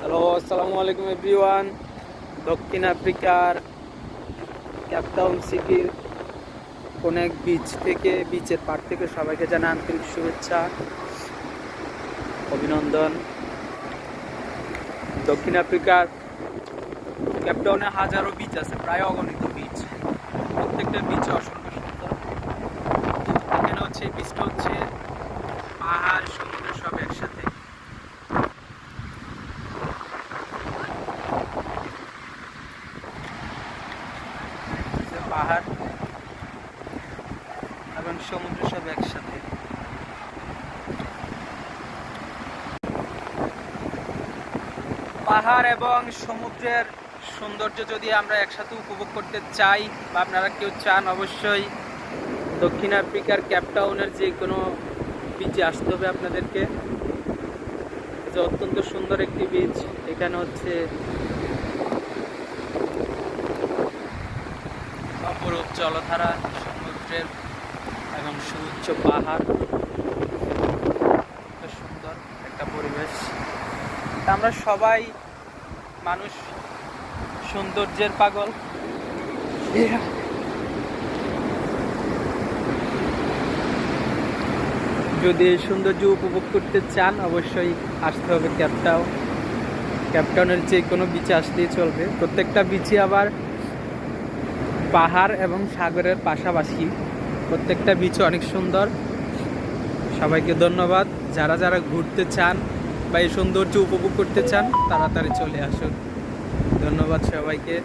Hello, আসসালামু আলাইকুম everyone. দক্ষিণ আফ্রিকার ক্যাপটাউন সিটির কোন এক বিচের পাড় থেকে সবাইকে জানাই আন্তরিক শুভেচ্ছা, অভিনন্দন। দক্ষিণ আফ্রিকার ক্যাপটাউনে হাজারো বিচ আছে, প্রায় অগণিত বিচ। প্রত্যেকটা বিচ অসংখ্য সুন্দর। এখানে হচ্ছে বিচটা হচ্ছে পাহাড় সমুদ্র সব একসাথে। পাহাড় এবং সমুদ্র সব একসাথে। পাহাড় এবং সমুদ্রের সৌন্দর্য যদি আমরা একসাথে উপভোগ করতে চাই বা আপনারা কেউ চান, অবশ্যই দক্ষিণ আফ্রিকার ক্যাপটাউনের যে কোনো বিচে আসতে হবে আপনাদেরকে। যে অত্যন্ত সুন্দর একটি বিচ। এখানে হচ্ছে অপরূপ জলধারা, সমুদ্রের এবং সুউচ্চ পাহাড়, সুন্দর একটা পরিবেশ। আমরা সবাই মানুষ সৌন্দর্যের পাগল। যদি এই সৌন্দর্য উপভোগ করতে চান, অবশ্যই আসতে হবে ক্যাপটাউনের যে কোনো বিচে আসলেই চলবে। প্রত্যেকটা বিচে আবার পাহাড় এবং সাগরের পাশাপাশি। প্রত্যেকটা বিচ অনেক সুন্দর। সবাইকে ধন্যবাদ। যারা যারা ঘুরতে চান বা এই সৌন্দর্য উপভোগ করতে চান, তাড়াতাড়ি চলে আসুন। ধন্যবাদ সবাইকে।